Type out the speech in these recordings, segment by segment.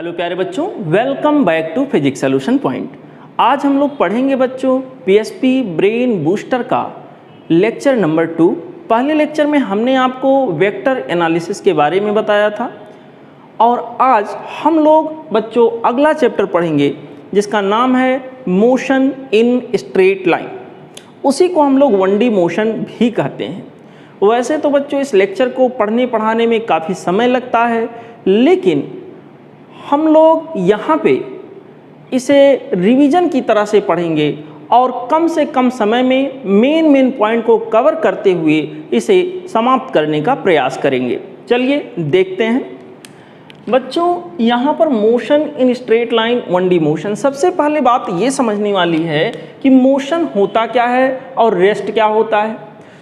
Hello प्यारे बच्चों, welcome back to physics solution point. आज हम लोग पढ़ेंगे बच्चों पीएसपी ब्रेन बूस्टर का लेक्चर नंबर 2। पहले लेक्चर में हमने आपको वेक्टर एनालिसिस के बारे में बताया था और आज हम लोग बच्चों अगला चैप्टर पढ़ेंगे जिसका नाम है मोशन इन स्ट्रेट लाइन। उसी को हम लोग 1D मोशन भी कहते हैं। वैसे तो बच्चों इस लेक्चर को पढ़ने पढ़ाने में काफ़ी समय लगता है, लेकिन हम लोग यहाँ पे इसे रिवीजन की तरह से पढ़ेंगे और कम से कम समय में मेन पॉइंट को कवर करते हुए इसे समाप्त करने का प्रयास करेंगे। चलिए देखते हैं बच्चों, यहाँ पर motion in straight line 1D motion. सबसे पहले बात ये समझने वाली है कि मोशन होता क्या है और रेस्ट क्या होता है।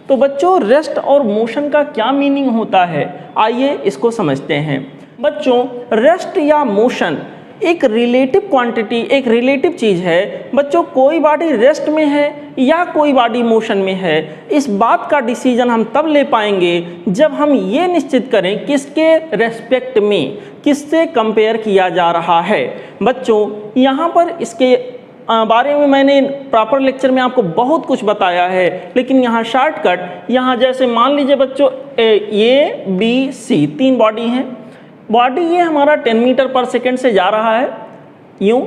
तो बच्चों रेस्ट और मोशन का क्या मीनिंग होता है, आइए इसको समझते हैं। बच्चों रेस्ट या मोशन एक रिलेटिव क्वांटिटी, एक रिलेटिव चीज़ है। बच्चों कोई बॉडी रेस्ट में है या कोई बॉडी मोशन में है, इस बात का डिसीजन हम तब ले पाएंगे जब हम ये निश्चित करें किसके रेस्पेक्ट में, किससे कंपेयर किया जा रहा है। बच्चों यहाँ पर इसके बारे में मैंने प्रॉपर लेक्चर में आपको बहुत कुछ बताया है, लेकिन यहाँ शॉर्टकट, यहाँ जैसे मान लीजिए बच्चों ए बी सी 3 बॉडी हैं। बॉडी ये हमारा 10 मीटर पर सेकेंड से जा रहा है, यूँ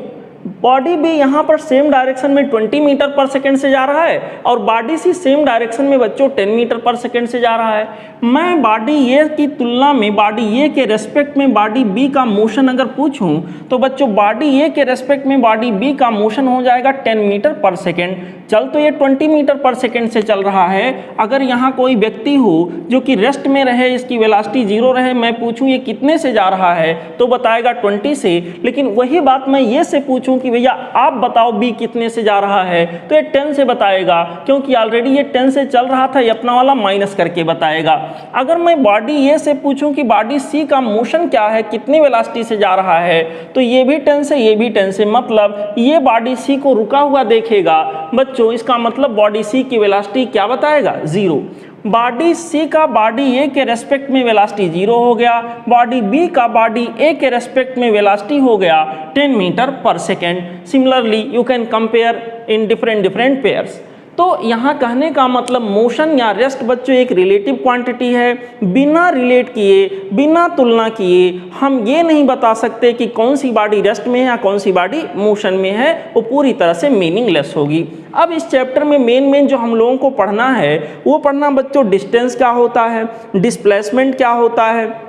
बॉडी भी यहाँ पर सेम डायरेक्शन में 20 मीटर पर सेकेंड से जा रहा है और बॉडी सी सेम डायरेक्शन में बच्चों 10 मीटर पर सेकेंड से जा रहा है। मैं बॉडी ए की तुलना में बॉडी ए के रेस्पेक्ट में बॉडी बी का मोशन अगर पूछूं तो बच्चों बॉडी ए के रेस्पेक्ट में बॉडी बी का मोशन हो जाएगा 10 मीटर पर सेकेंड। चल तो ये 20 मीटर पर सेकेंड से चल रहा है। अगर यहाँ कोई व्यक्ति हो जो कि रेस्ट में रहे, इसकी वेलोसिटी 0 रहे, मैं पूछूं ये कितने से जा रहा है तो बताएगा 20 से। लेकिन वही बात मैं ये से पूछूं कि भैया आप बताओ बी कितने से जा रहा है तो ये 10 से बताएगा, क्योंकि ऑलरेडी ये 10 से चल रहा था, ये अपना वाला माइनस करके बताएगा। अगर मैं बॉडी ए से पूछूं कि बॉडी सी का मोशन क्या है, कितनी वेलोसिटी से जा रहा है, तो ये भी 10 से, ये भी 10 से, मतलब ये बॉडी सी को रुका हुआ देखेगा। बच्चों इसका मतलब बॉडी सी की वेलोसिटी क्या बताएगा, 0। बॉडी सी का बॉडी ए के रेस्पेक्ट में वेलोसिटी 0 हो गया, बॉडी बी का बॉडी ए के रेस्पेक्ट में वेलोसिटी हो गया 10 metre per second. Similarly you can compare in different pairs. तो यहाँ कहने का मतलब मोशन या रेस्ट बच्चों एक रिलेटिव क्वांटिटी है। बिना रिलेट किए, बिना तुलना किए हम ये नहीं बता सकते कि कौन सी बॉडी रेस्ट में है या कौन सी बॉडी मोशन में है, वो पूरी तरह से मीनिंगलेस होगी। अब इस चैप्टर में मेन जो हम लोगों को पढ़ना है वो पढ़ना बच्चों डिस्टेंस क्या होता है, डिस्प्लेसमेंट क्या होता है,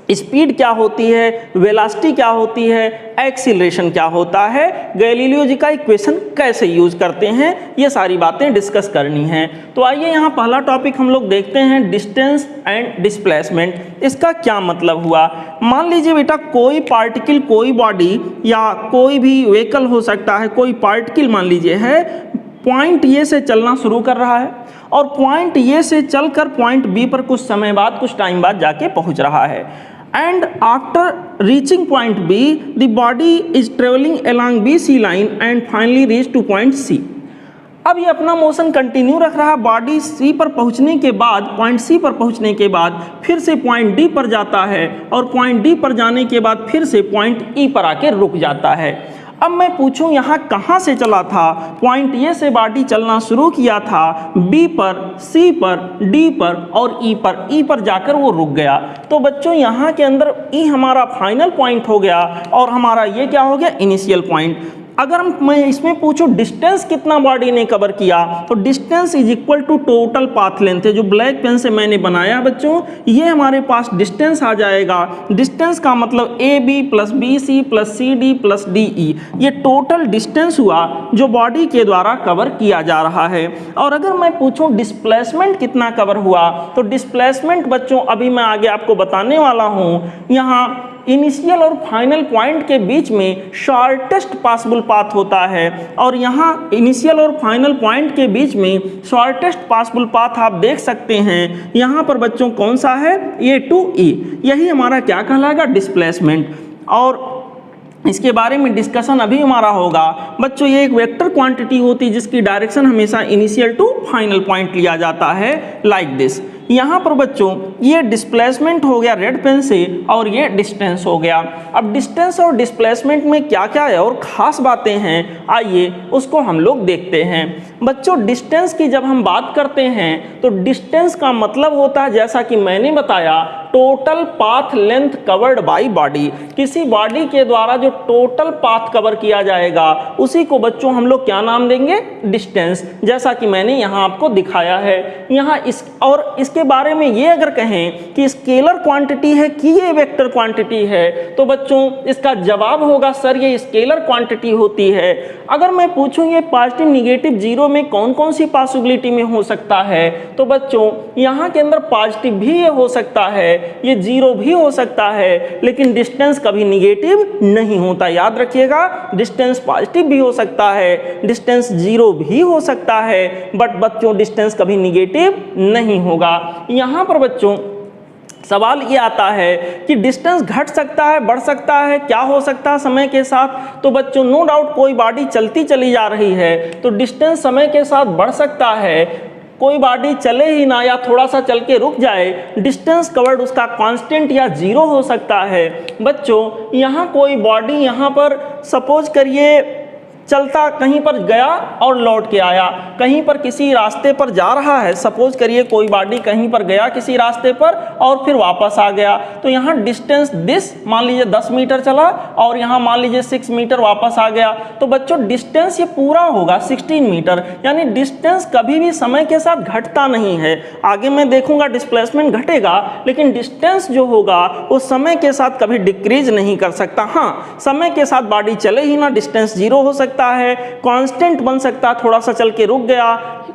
स्पीड क्या होती है, वेलोसिटी क्या होती है, एक्सीलरेशन क्या होता है, गैलीलियो जी का इक्वेशन कैसे यूज करते हैं, ये सारी बातें डिस्कस करनी है। तो आइए यहाँ पहला टॉपिक हम लोग देखते हैं, डिस्टेंस एंड डिस्प्लेसमेंट। इसका क्या मतलब हुआ। मान लीजिए बेटा कोई पार्टिकल, कोई बॉडी या कोई भी व्हीकल हो सकता है, कोई पार्टिकल मान लीजिए है, पॉइंट ए से चलना शुरू कर रहा है और पॉइंट ए से चलकर पॉइंट बी पर कुछ समय बाद, कुछ टाइम बाद जाके पहुंच रहा है। And after reaching point B, the body is traveling along BC line and finally reach to point C. अब ये अपना मोशन कंटिन्यू रख रहा है। बॉडी सी पर पहुंचने के बाद, पॉइंट सी पर पहुंचने के बाद फिर से पॉइंट डी पर जाता है और पॉइंट डी पर जाने के बाद फिर से पॉइंट ई पर आके रुक जाता है। अब मैं पूछूं यहाँ कहाँ से चला था, पॉइंट ए से बॉडी चलना शुरू किया था, बी पर, सी पर, डी पर और ई पर। ई पर जाकर वो रुक गया। तो बच्चों यहाँ के अंदर ई हमारा फाइनल पॉइंट हो गया और हमारा ये क्या हो गया, इनिशियल पॉइंट। अगर मैं इसमें पूछूं डिस्टेंस कितना बॉडी ने कवर किया, तो distance is equal to total path length है। जो ब्लैक पेन से मैंने बनाया बच्चों, ये हमारे पास डिस्टेंस आ जाएगा। डिस्टेंस का मतलब A B plus B C plus C D plus D E, ये टोटल डिस्टेंस हुआ जो बॉडी के द्वारा कवर किया जा रहा है। और अगर मैं पूछूं डिस्प्लेसमेंट कितना कवर हुआ, तो डिस्प्लेसमेंट बच्चों अभी मैं आगे आपको बताने वाला हूँ। यहाँ इनिशियल और फाइनल पॉइंट के बीच में शॉर्टेस्ट पॉसिबल पाथ होता है और यहाँ इनिशियल और फाइनल पॉइंट के बीच में शॉर्टेस्ट पॉसिबल पाथ आप देख सकते हैं। यहाँ पर बच्चों कौन सा है, ए टू ई, यही हमारा क्या कहलाएगा, डिस्प्लेसमेंट। और इसके बारे में डिस्कशन अभी हमारा होगा। बच्चों ये एक वेक्टर क्वांटिटी होती है जिसकी डायरेक्शन हमेशा इनिशियल टू फाइनल पॉइंट लिया जाता है, लाइक दिस। यहाँ पर बच्चों ये डिस्प्लेसमेंट हो गया रेड पेन से और ये डिस्टेंस हो गया। अब डिस्टेंस और डिस्प्लेसमेंट में क्या क्या है और ख़ास बातें हैं, आइए उसको हम लोग देखते हैं। बच्चों डिस्टेंस की जब हम बात करते हैं तो डिस्टेंस का मतलब होता है, जैसा कि मैंने बताया, total path length covered by body. किसी बॉडी के द्वारा जो टोटल पाथ कवर किया जाएगा उसी को बच्चों हम लोग क्या नाम देंगे, डिस्टेंस, जैसा कि मैंने यहाँ आपको दिखाया है। यहाँ इसके बारे में ये अगर कहें कि स्केलर क्वांटिटी है कि ये वेक्टर क्वांटिटी है, तो बच्चों इसका जवाब होगा सर ये स्केलर क्वांटिटी होती है। अगर मैं पूछूं ये पॉजिटिव निगेटिव जीरो में कौन कौन सी पॉसिबिलिटी में हो सकता है, तो बच्चों यहाँ के अंदर पॉजिटिव भी ये हो सकता है, ये जीरो भी हो सकता है, लेकिन डिस्टेंस कभी निगेटिव नहीं होता। याद रखिएगा, डिस्टेंस पॉजिटिव भी हो सकता है, डिस्टेंस जीरो भी हो सकता है, बट बच्चों डिस्टेंस कभी निगेटिव नहीं होगा। यहाँ पर बच्चों सवाल ये आता है कि डिस्टेंस घट सकता है, बढ़ सकता है, क्या हो सकता है समय के साथ। तो बच्चों नो डाउट कोई बॉडी चलती चली जा रही है तो डिस्टेंस समय के साथ बढ़ सकता है। कोई बॉडी चले ही ना या थोड़ा सा चल के रुक जाए, डिस्टेंस कवर्ड उसका कांस्टेंट या जीरो हो सकता है। बच्चों यहाँ कोई बॉडी यहाँ पर सपोज करिए चलता कहीं पर गया और लौट के आया, कहीं पर किसी रास्ते पर जा रहा है, सपोज करिए कोई बॉडी कहीं पर गया किसी रास्ते पर और फिर वापस आ गया, तो यहाँ डिस्टेंस मान लीजिए 10 मीटर चला और यहाँ मान लीजिए 6 मीटर वापस आ गया, तो बच्चों डिस्टेंस ये पूरा होगा 16 मीटर। यानी डिस्टेंस कभी भी समय के साथ घटता नहीं है। आगे मैं देखूंगा डिस्प्लेसमेंट घटेगा, लेकिन डिस्टेंस जो होगा वो समय के साथ कभी डिक्रीज नहीं कर सकता। हाँ, समय के साथ बॉडी चले ही ना, डिस्टेंस जीरो हो सकता है, कांस्टेंट बन सकता है, थोड़ा सा चल के रुक गया,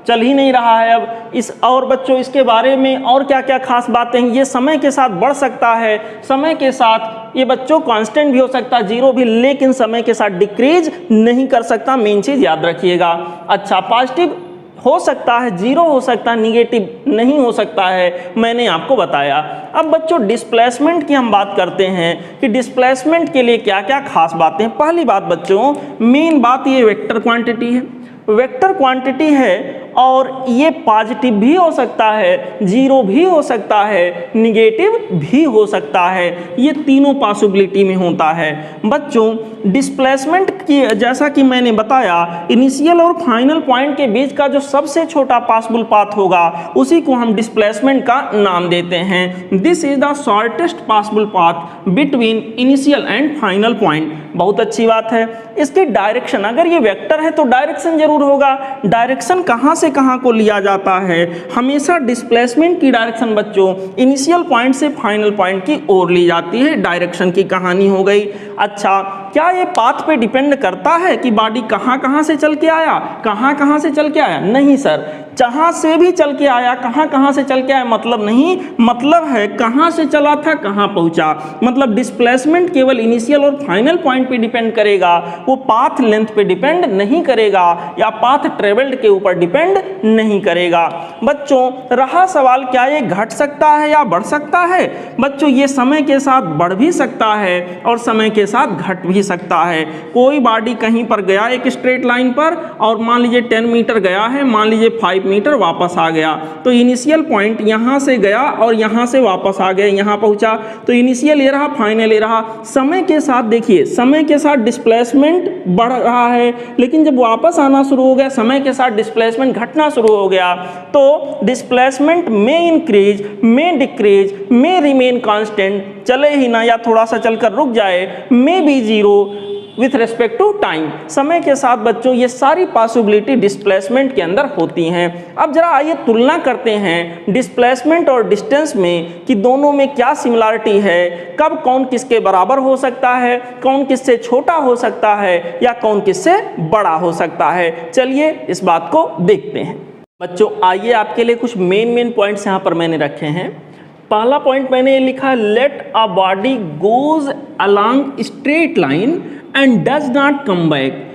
चल ही नहीं रहा है अब इस। और बच्चों इसके बारे में और क्या क्या खास बातें हैं, ये समय के साथ बढ़ सकता है, समय के साथ ये बच्चों कांस्टेंट भी हो सकता है, जीरो भी, लेकिन समय के साथ डिक्रीज नहीं कर सकता। मेन चीज याद रखिएगा। अच्छा, पॉजिटिव हो सकता है, जीरो हो सकता है, निगेटिव नहीं हो सकता है, मैंने आपको बताया। अब बच्चों डिस्प्लेसमेंट की हम बात करते हैं कि डिस्प्लेसमेंट के लिए क्या क्या खास बातें हैं। पहली बात बच्चों, मेन बात ये वेक्टर क्वांटिटी है। वेक्टर क्वांटिटी है और ये पॉजिटिव भी हो सकता है, जीरो भी हो सकता है, निगेटिव भी हो सकता है, ये तीनों पॉसिबिलिटी में होता है। बच्चों डिस्प्लेसमेंट की जैसा कि मैंने बताया, इनिशियल और फाइनल पॉइंट के बीच का जो सबसे छोटा पॉसिबल पाथ होगा उसी को हम डिस्प्लेसमेंट का नाम देते हैं। This is the shortest possible path between initial and final point. बहुत अच्छी बात है। इसकी डायरेक्शन, अगर ये वेक्टर है तो डायरेक्शन जरूर होगा। डायरेक्शन कहाँ से कहाँ को लिया जाता है, हमेशा डिस्प्लेसमेंट की डायरेक्शन बच्चों इनिशियल पॉइंट से फाइनल पॉइंट की ओर ली जाती है। डायरेक्शन की कहानी हो गई। अच्छा, क्या ये पाथ पे डिपेंड करता है कि बॉडी कहाँ कहाँ से चल के आया, कहाँ कहाँ से चल के आया? नहीं सर, जहाँ से भी चल के आया, कहाँ कहाँ से चल के आया मतलब नहीं, मतलब है कहाँ से चला था कहाँ पहुँचा। मतलब डिस्प्लेसमेंट केवल इनिशियल और फाइनल पॉइंट पे डिपेंड करेगा, वो पाथ लेंथ पे डिपेंड नहीं करेगा या पाथ ट्रेवल्ड के ऊपर डिपेंड नहीं करेगा। बच्चों रहा सवाल, क्या ये घट सकता है या बढ़ सकता है? बच्चों ये समय के साथ बढ़ भी सकता है और समय के साथ घट भी सकता है। कोई बॉडी कहीं पर गया एक स्ट्रेट लाइन पर और मान लीजिए 10 मीटर गया है, मान लीजिए 5 मीटर वापस आ गया, तो इनिशियल पॉइंट यहाँ से गया और यहाँ से वापस आ गया, यहाँ पहुँचा, तो इनिशियल ये रहा, फाइनल ये रहा। समय के साथ देखिए, समय के साथ डिस्प्लेसमेंट बढ़ रहा है, लेकिन जब वापस आना शुरू हो गया समय के साथ डिस्प्लेसमेंट घटना शुरू हो गया। तो डिस्प्लेसमेंट में इंक्रीज, में डिक्रीज, में रिमेन कांस्टेंट, चले ही ना या थोड़ा सा चलकर रुक जाए, में be zero with respect to time. समय के साथ बच्चों ये सारी पॉसिबिलिटी डिस्प्लेसमेंट के अंदर होती हैं। अब जरा आइए तुलना करते हैं डिस्प्लेसमेंट और डिस्टेंस में कि दोनों में क्या सिमिलरिटी है, कब कौन किसके बराबर हो सकता है, कौन किससे छोटा हो सकता है या कौन किससे बड़ा हो सकता है। चलिए इस बात को देखते हैं। बच्चों आइए आपके लिए कुछ मेन पॉइंट्स यहाँ पर मैंने रखे हैं। पहला पॉइंट मैंने लिखा, let a body goes along straight line and does not come back.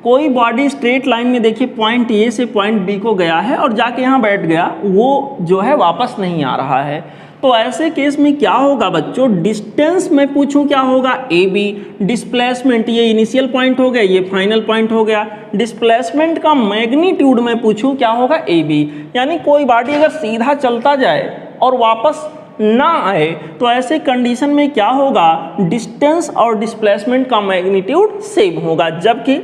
कोई बॉडी स्ट्रेट लाइन में देखिए पॉइंट ए से पॉइंट बी को गया है और जाके यहाँ बैठ गया, वो जो है वापस नहीं आ रहा है, तो ऐसे केस में क्या होगा बच्चों? डिस्टेंस में पूछूं क्या होगा? A B. डिस्प्लेसमेंट ये इनिशियल पॉइंट हो गया, ये फाइनल पॉइंट हो गया। डिस्प्लेसमेंट का मैग्नीट्यूड में पूछूं क्या होगा? A B. यानी कोई बॉडी अगर सीधा चलता जाए और वापस ना आए तो ऐसे कंडीशन में क्या होगा, डिस्टेंस और डिस्प्लेसमेंट का मैग्नीट्यूड सेम होगा। जबकि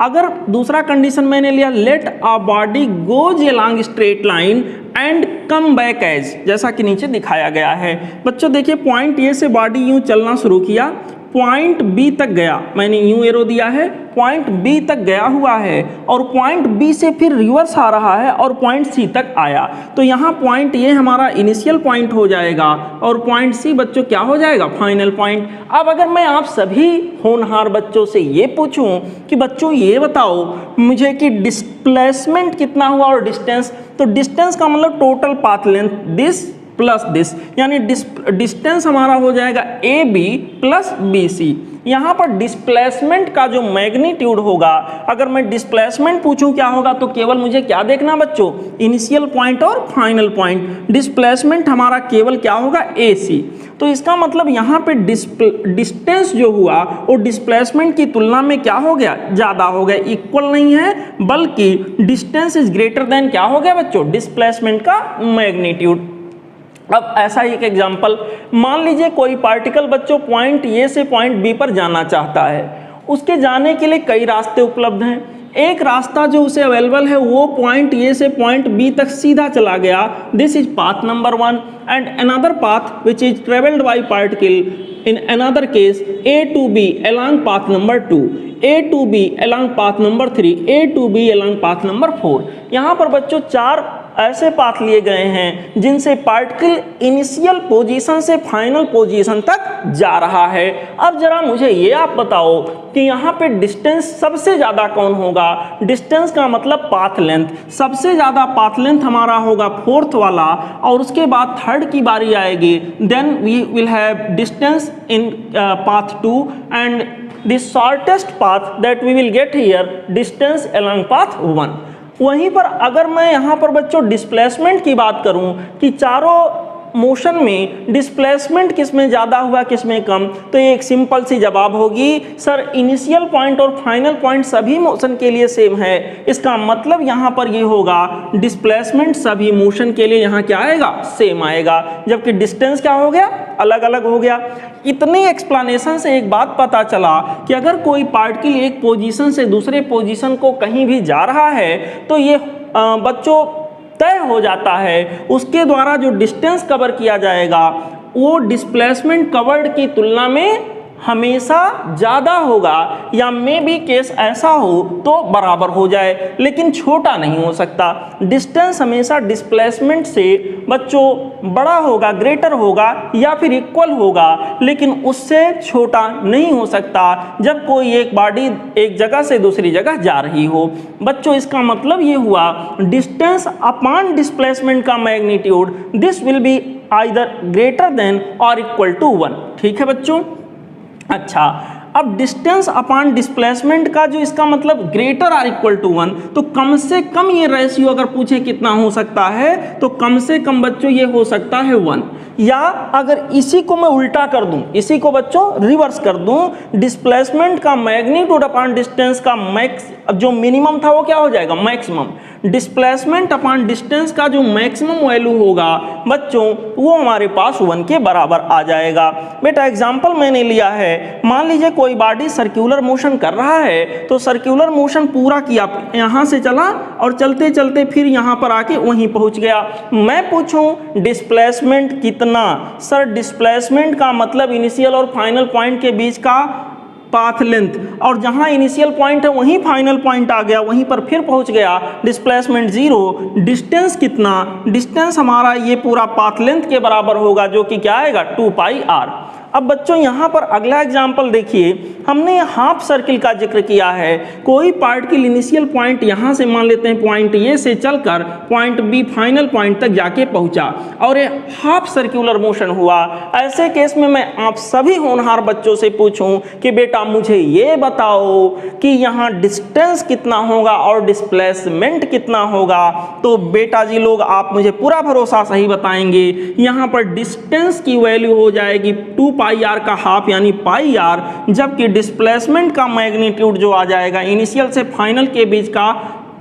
अगर दूसरा कंडीशन मैंने लिया, let a body goes along straight line and come back as, जैसा कि नीचे दिखाया गया है। बच्चों देखिए, पॉइंट ए से बॉडी यूं चलना शुरू किया, पॉइंट बी तक गया, मैंने यूं एरो दिया है, पॉइंट बी तक गया हुआ है और पॉइंट बी से फिर रिवर्स आ रहा है और पॉइंट सी तक आया। तो यहाँ पॉइंट ये हमारा इनिशियल पॉइंट हो जाएगा और पॉइंट सी बच्चों क्या हो जाएगा, फाइनल पॉइंट। अब अगर मैं आप सभी होनहार बच्चों से ये पूछूं कि बच्चों ये बताओ मुझे कि डिस्प्लेसमेंट कितना हुआ और डिस्टेंस, तो डिस्टेंस का मतलब total path length this plus this, यानी डिस्टेंस हमारा हो जाएगा A B plus B C. यहाँ पर डिस्प्लेसमेंट का जो मैग्नीट्यूड होगा, अगर मैं डिस्प्लेसमेंट पूछूं क्या होगा तो केवल मुझे क्या देखना बच्चों, इनिशियल पॉइंट और फाइनल पॉइंट। डिस्प्लेसमेंट हमारा केवल क्या होगा, ए सी। तो इसका मतलब यहाँ पे डिस्टेंस जो हुआ वो डिस्प्लेसमेंट की तुलना में क्या हो गया, ज़्यादा हो गया, इक्वल नहीं है, बल्कि डिस्टेंस इज ग्रेटर देन क्या हो गया बच्चों, डिस्प्लेसमेंट का मैग्नीट्यूड। अब ऐसा ही एक एग्जाम्पल, मान लीजिए कोई पार्टिकल बच्चों पॉइंट ए से पॉइंट बी पर जाना चाहता है। उसके जाने के लिए कई रास्ते उपलब्ध हैं। एक रास्ता जो उसे अवेलेबल है वो पॉइंट ए से पॉइंट बी तक सीधा चला गया, this is path number 1, and another path which is travelled by particle in another case A to B along path number 2, A to B along path number 3, A to B along path number 4। यहाँ पर बच्चों 4 ऐसे path लिए गए हैं जिनसे particle initial position से final position तक जा रहा है। अब जरा मुझे ये आप बताओ कि यहाँ पे डिस्टेंस सबसे ज़्यादा कौन होगा, डिस्टेंस का मतलब पाथ लेंथ, सबसे ज़्यादा पाथ लेंथ हमारा होगा 4th वाला, और उसके बाद 3rd की बारी आएगी, then we will have distance in path 2 and the shortest path that we will get here distance along path 1। वहीं पर अगर मैं यहाँ पर बच्चों डिस्प्लेसमेंट की बात करूँ कि चारों मोशन में डिस्प्लेसमेंट किस में ज़्यादा हुआ किस में कम, तो ये एक सिंपल सी जवाब होगी, सर इनिशियल पॉइंट और फाइनल पॉइंट सभी मोशन के लिए सेम है। इसका मतलब यहाँ पर ये होगा डिस्प्लेसमेंट सभी मोशन के लिए यहाँ क्या आएगा, सेम आएगा, जबकि डिस्टेंस क्या हो गया, अलग अलग हो गया। इतनी एक्सप्लेनेशन से एक बात पता चला कि अगर कोई पार्टिकल एक पोजीशन से दूसरे पोजीशन को कहीं भी जा रहा है तो ये बच्चों तय हो जाता है, उसके द्वारा जो डिस्टेंस कवर किया जाएगा वो डिस्प्लेसमेंट कवर्ड की तुलना में हमेशा ज़्यादा होगा, या मे बी केस ऐसा हो तो बराबर हो जाए, लेकिन छोटा नहीं हो सकता। डिस्टेंस हमेशा डिस्प्लेसमेंट से बच्चों बड़ा होगा, ग्रेटर होगा या फिर इक्वल होगा, लेकिन उससे छोटा नहीं हो सकता जब कोई एक बॉडी एक जगह से दूसरी जगह जा रही हो। बच्चों इसका मतलब ये हुआ डिस्टेंस अपॉन डिस्प्लेसमेंट का magnitude this will be either greater than और इक्वल टू 1। ठीक है बच्चों। अच्छा, अब डिस्टेंस अपॉन डिस्प्लेसमेंट का जो इसका मतलब ग्रेटर आर इक्वल टू 1, तो कम से कम ये रेशियो अगर पूछे कितना हो सकता है तो कम से कम बच्चों ये हो सकता है 1। या अगर इसी को मैं उल्टा कर दूं, इसी को बच्चों रिवर्स कर दूं, डिस्प्लेसमेंट का मैग्नीट्यूड अपॉन डिस्टेंस का मैक्स जो मिनिमम था वो क्या हो जाएगा, मैक्सिमम। डिस्प्लेसमेंट अपॉन डिस्टेंस का जो मैक्सिमम वैल्यू होगा बच्चों वो हमारे पास 1 के बराबर आ जाएगा। बेटा एग्जांपल मैंने लिया है, मान लीजिए कोई बॉडी सर्कुलर मोशन कर रहा है, तो सर्कुलर मोशन पूरा किया, यहाँ से चला और चलते चलते फिर यहाँ पर आके वहीं पहुँच गया। मैं पूछूं डिस्प्लेसमेंट कितना, सर डिस्प्लेसमेंट का मतलब इनिशियल और फाइनल पॉइंट के बीच का पाथ लेंथ, और जहां इनिशियल पॉइंट है वहीं फाइनल पॉइंट आ गया, वहीं पर फिर पहुंच गया, डिस्प्लेसमेंट 0। डिस्टेंस कितना, डिस्टेंस हमारा ये पूरा पाथ लेंथ के बराबर होगा जो कि क्या आएगा 2πr। अब बच्चों यहाँ पर अगला एग्जाम्पल देखिए, हमने हाफ सर्किल का जिक्र किया है। कोई पार्टिकल इनिशियल पॉइंट यहाँ से मान लेते हैं पॉइंट ए से चलकर पॉइंट बी फाइनल पॉइंट तक जाके पहुँचा और ये हाफ सर्कुलर मोशन हुआ। ऐसे केस में मैं आप सभी होनहार बच्चों से पूछूं कि बेटा मुझे ये बताओ कि यहाँ डिस्टेंस कितना होगा और डिस्प्लेसमेंट कितना होगा, तो बेटा जी लोग आप मुझे पूरा भरोसा सही बताएंगे। यहाँ पर डिस्टेंस की वैल्यू हो जाएगी 2πr का हाफ यानी πr, जबकि डिस्प्लेसमेंट का मैग्नीट्यूड जो आ जाएगा इनिशियल से फाइनल के बीच का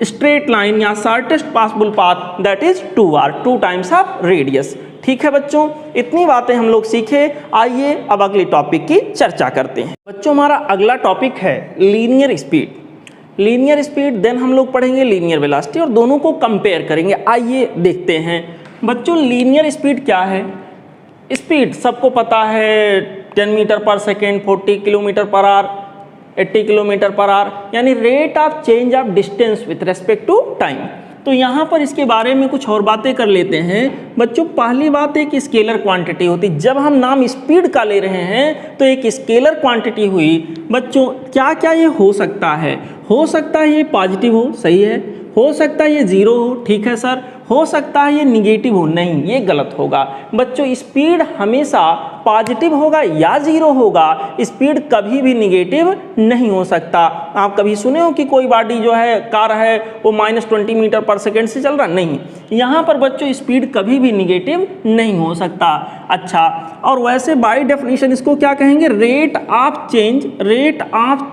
स्ट्रेट लाइन या shortest possible path that is 2r, 2 times of radius. ठीक है बच्चों, इतनी बातें हम लोग सीखे। आइए अब अगले टॉपिक की चर्चा करते हैं। बच्चों हमारा अगला टॉपिक है linear speed. Linear speed then हम लोग पढ़ेंगे लीनियर वेलोसिटी और दोनों को कंपेयर करेंगे। आइए देखते हैं बच्चों लीनियर स्पीड क्या है। स्पीड सबको पता है 10 metre per second, 40 kilometre per hour, 80 kilometre per hour, यानी rate of change of distance with respect to time. तो यहाँ पर इसके बारे में कुछ और बातें कर लेते हैं बच्चों। पहली बात एक स्केलर क्वांटिटी होती है। जब हम नाम स्पीड का ले रहे हैं तो एक स्केलर क्वांटिटी हुई बच्चों। क्या क्या ये हो सकता है? हो सकता है ये पॉजिटिव हो, सही है। हो सकता है ये जीरो हो, ठीक है सर। हो सकता है ये निगेटिव हो, नहीं ये गलत होगा बच्चों। स्पीड हमेशा पॉजिटिव होगा या जीरो होगा, स्पीड कभी भी निगेटिव नहीं हो सकता। आप कभी सुने हो कि कोई गाड़ी जो है, कार है, वो -20 मीटर पर सेकेंड से चल रहा? नहीं, यहाँ पर बच्चों स्पीड कभी भी निगेटिव नहीं हो सकता। अच्छा, और वैसे बाय डेफिनेशन इसको क्या कहेंगे? Rate of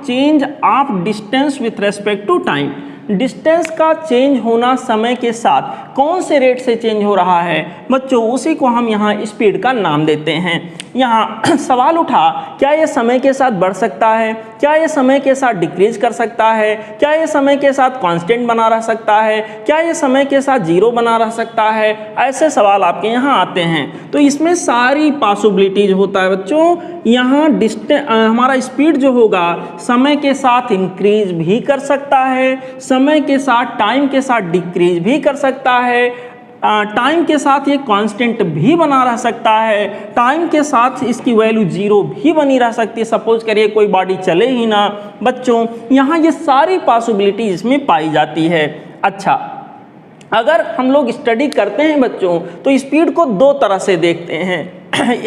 change of distance with respect to time. Distance का चेंज होना समय के साथ कौन से रेट से चेंज हो रहा है बच्चों, उसी को हम यहाँ स्पीड का नाम देते हैं। यहाँ सवाल उठा, क्या ये समय के साथ बढ़ सकता है? क्या ये समय के साथ डिक्रीज कर सकता है? क्या ये समय के साथ कांस्टेंट बना रह सकता है? क्या ये समय के साथ जीरो बना रह सकता है? ऐसे सवाल आपके यहाँ आते हैं। तो इसमें सारी पॉसिबिलिटीज होता है बच्चों। यहाँ हमारा स्पीड जो होगा समय के साथ इंक्रीज भी कर सकता है, समय के साथ टाइम के साथ डिक्रीज भी कर सकता है, टाइम के साथ ये कांस्टेंट भी बना रह सकता है, टाइम के साथ इसकी वैल्यू जीरो भी बनी रह सकती है। सपोज करिए कोई बॉडी चले ही ना बच्चों, यहाँ ये सारी पॉसिबिलिटी इसमें पाई जाती है। अच्छा, अगर हम लोग स्टडी करते हैं बच्चों तो स्पीड को दो तरह से देखते हैं।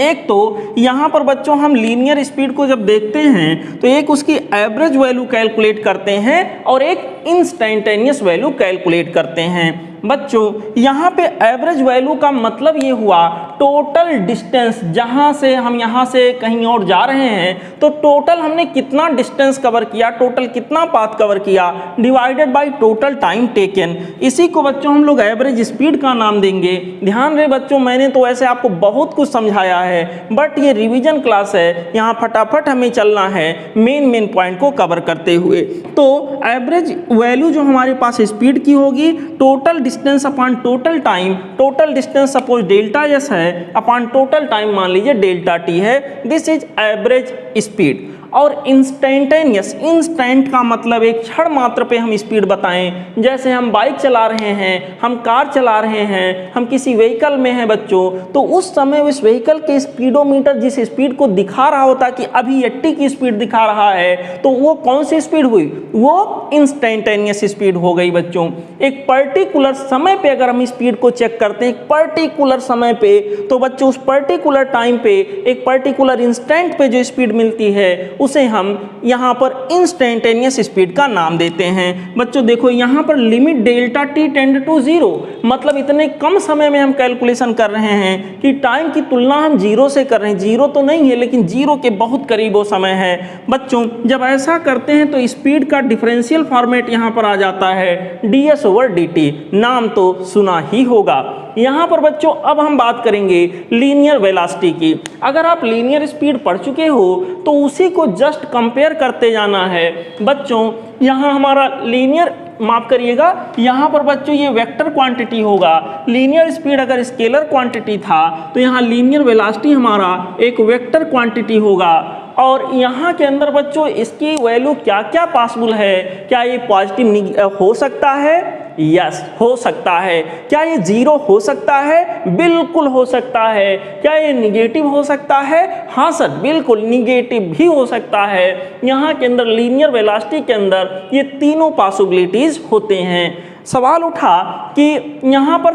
एक तो यहाँ पर बच्चों हम लीनियर स्पीड को जब देखते हैं तो एक उसकी एवरेज वैल्यू कैलकुलेट करते हैं और एक इंस्टेंटेनियस वैल्यू कैलकुलेट करते हैं। बच्चों यहाँ पे एवरेज वैल्यू का मतलब ये हुआ टोटल डिस्टेंस, जहाँ से हम यहाँ से कहीं और जा रहे हैं तो टोटल हमने कितना डिस्टेंस कवर किया, टोटल कितना पाथ कवर किया, divided by total time taken. इसी को बच्चों हम लोग एवरेज स्पीड का नाम देंगे। ध्यान रहे बच्चों, मैंने तो ऐसे आपको बहुत कुछ समझाया है, बट ये रिवीजन क्लास है, यहाँ फटाफट हमें चलना है मेन पॉइंट को कवर करते हुए। तो एवरेज वैल्यू जो हमारे पास स्पीड की होगी, total distance upon total time, total distance suppose delta S है अपॉन टोटल टाइम मान लीजिए डेल्टा टी है, दिस इज एवरेज स्पीड। और इंस्टेंटेनियस, इंस्टेंट का मतलब एक क्षण मात्र पे हम स्पीड बताएं। जैसे हम बाइक चला रहे हैं, हम कार चला रहे हैं, हम किसी व्हीकल में हैं बच्चों, तो उस समय उस व्हीकल के स्पीडोमीटर जिस स्पीड को दिखा रहा होता कि अभी 80 की स्पीड दिखा रहा है, तो वो कौन सी स्पीड हुई? वो इंस्टेंटेनियस स्पीड हो गई बच्चों। एक पर्टिकुलर समय पे अगर हम स्पीड को चेक करते हैं, एक पर्टिकुलर समय पे, तो बच्चों उस पर्टिकुलर टाइम पे, एक पर्टिकुलर इंस्टेंट पे जो स्पीड मिलती है उसे हम यहाँ पर इंस्टेंटेनियस स्पीड का नाम देते हैं। बच्चों देखो यहाँ पर limit delta T tend to zero, मतलब इतने कम समय में हम कैलकुलेशन कर रहे हैं कि टाइम की तुलना हम जीरो से कर रहे हैं। जीरो तो नहीं है लेकिन जीरो के बहुत करीब वो समय है। बच्चों जब ऐसा करते हैं तो स्पीड का डिफरेंशियल फॉर्मेट यहाँ पर आ जाता है ds ओवर dt, नाम तो सुना ही होगा। यहाँ पर बच्चों अब हम बात करेंगे लीनियर वेलोसिटी की। अगर आप लीनियर स्पीड पढ़ चुके हो तो उसी को जस्ट कंपेयर करते जाना है बच्चों। यहाँ हमारा लीनियर, माफ करिएगा, यहाँ पर बच्चों ये वेक्टर क्वांटिटी होगा। लीनियर स्पीड अगर स्केलर क्वांटिटी था तो यहाँ लीनियर वेलोसिटी हमारा एक वेक्टर क्वांटिटी होगा। और यहाँ के अंदर बच्चों इसकी वैल्यू क्या क्या पॉसिबल है? क्या ये पॉजिटिव हो सकता है? यस हो सकता है। क्या ये जीरो हो सकता है? बिल्कुल हो सकता है। क्या ये निगेटिव हो सकता है? हाँ सर बिल्कुल निगेटिव भी हो सकता है। यहाँ के अंदर लीनियर वेलोसिटी के अंदर ये तीनों पॉसिबिलिटीज होते हैं। सवाल उठा कि यहाँ पर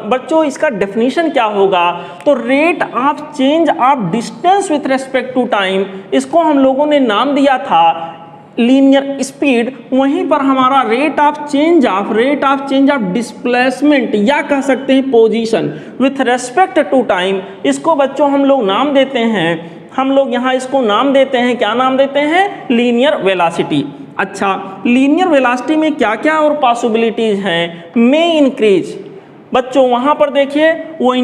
बच्चों इसका डेफिनेशन क्या होगा, तो rate of change of distance with respect to time, इसको हम लोगों ने नाम दिया था लीनियर स्पीड। वहीं पर हमारा rate of change of displacement या कह सकते हैं position with respect to time, इसको बच्चों हम लोग नाम देते हैं, हम लोग यहाँ इसको नाम देते हैं, क्या नाम देते हैं? Linear velocity. अच्छा, लीनियर वेलोसिटी में क्या क्या और पॉसिबिलिटीज हैं? मे इंक्रीज, बच्चों वहाँ पर देखिए वो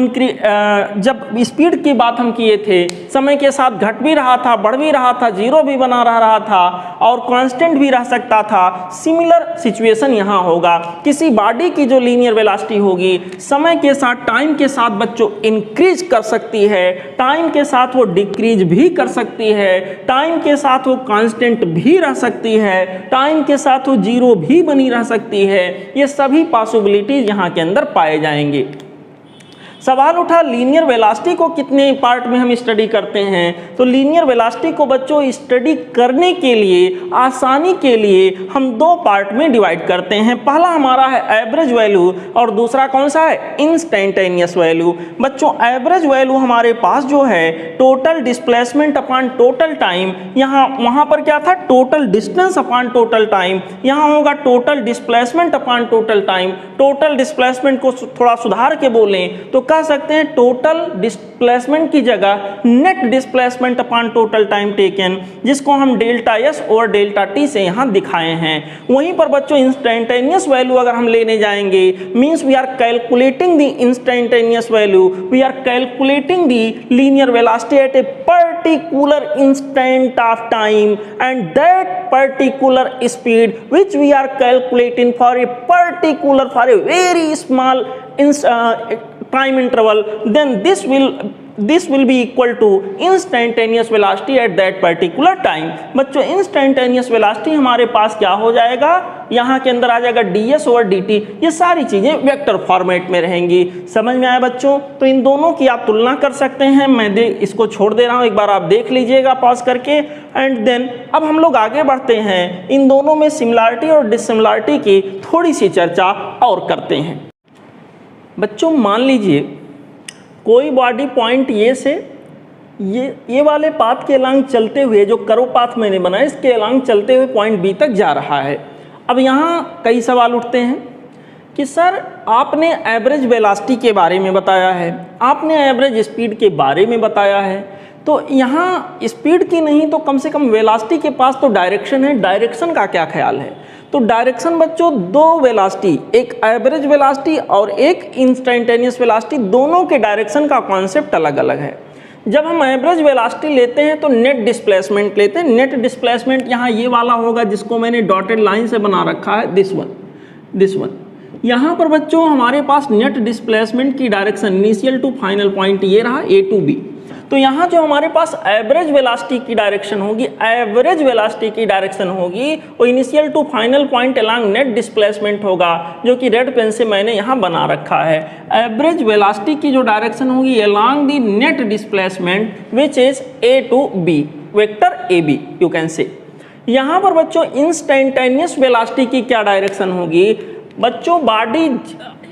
जब स्पीड की बात हम किए थे, समय के साथ घट भी रहा था, बढ़ भी रहा था, जीरो भी बना रहा था और कांस्टेंट भी रह सकता था। सिमिलर सिचुएशन यहाँ होगा। किसी बॉडी की जो लीनियर वेलोसिटी होगी समय के साथ, टाइम के साथ बच्चों इंक्रीज कर सकती है, टाइम के साथ वो डिक्रीज भी कर सकती है, टाइम के साथ वो कांस्टेंट भी रह सकती है, टाइम के साथ वो जीरो भी बनी रह सकती है। ये सभी पॉसिबिलिटीज यहाँ के अंदर पाए जाएंगे। सवाल उठा लीनियर वेलोसिटी को कितने पार्ट में हम स्टडी करते हैं? तो लीनियर वेलोसिटी को बच्चों स्टडी करने के लिए, आसानी के लिए हम दो पार्ट में डिवाइड करते हैं। पहला हमारा है एवरेज वैल्यू और दूसरा कौन सा है? Instantaneous value. बच्चों एवरेज वैल्यू हमारे पास जो है total displacement upon total time, वहां पर क्या था? Total distance upon total time, यहाँ होगा total displacement upon total time. Total displacement को थोड़ा सुधार के बोलें तो कह सकते हैं टोटल डिस्प्लेसमेंट की जगह net displacement upon total time taken, जिसको हम डेल्टा एस और डेल्टा टी से यहाँ दिखाए हैं। वहीं पर बच्चों इंस्टेंटेनियस वैल्यू अगर हम लेने जाएंगे, means we are calculating the instantaneous value, we are calculating the linear velocity at a particular instant of time and that particular speed which we are calculating for a very small time interval, then this will be equal to instantaneous velocity at that particular time। बच्चों instantaneous velocity हमारे पास क्या हो जाएगा? यहाँ के अंदर आ जाएगा ds over dt। ये सारी चीजें वेक्टर फॉर्मेट में रहेंगी। समझ में आया बच्चों? तो इन दोनों की आप तुलना कर सकते हैं। मैं इसको छोड़ दे रहा हूँ, एक बार आप देख लीजिएगा पॉज करके। एंड देन अब हम लोग आगे बढ़ते हैं, इन दोनों में सिमिलरिटी और डिससिमिलरिटी की थोड़ी सी चर्चा और करते हैं। बच्चों मान लीजिए कोई बॉडी पॉइंट ए से ये वाले पाथ के अलांग चलते हुए, जो कर्व पाथ मैंने बनाया इसके अलांग चलते हुए पॉइंट बी तक जा रहा है। अब यहाँ कई सवाल उठते हैं कि सर आपने एवरेज वेलोसिटी के बारे में बताया है, आपने एवरेज स्पीड के बारे में बताया है, तो यहाँ स्पीड की नहीं तो कम से कम वेलोसिटी के पास तो डायरेक्शन है, डायरेक्शन का क्या ख्याल है? तो डायरेक्शन बच्चों दो वेलोसिटी, एक एवरेज वेलोसिटी और एक इंस्टेंटेनियस वेलोसिटी, दोनों के डायरेक्शन का कॉन्सेप्ट अलग अलग है। जब हम एवरेज वेलोसिटी लेते हैं तो नेट डिस्प्लेसमेंट लेते हैं। नेट डिस्प्लेसमेंट यहाँ ये वाला होगा जिसको मैंने डॉटेड लाइन से बना रखा है, दिस वन। यहाँ पर बच्चों हमारे पास नेट डिस्प्लेसमेंट की direction initial to final point ये रहा A to B। तो यहाँ जो हमारे पास एवरेज वेलोसिटी की डायरेक्शन होगी, वो initial to final point along net displacement होगा, जो कि रेड पेन से मैंने यहाँ बना रखा है। एवरेज वेलोसिटी की जो डायरेक्शन होगी along the net displacement which is A to B, vector AB you can say. यहाँ पर बच्चों इंस्टेंटेनियस वेलोसिटी की क्या डायरेक्शन होगी? बच्चों बॉडी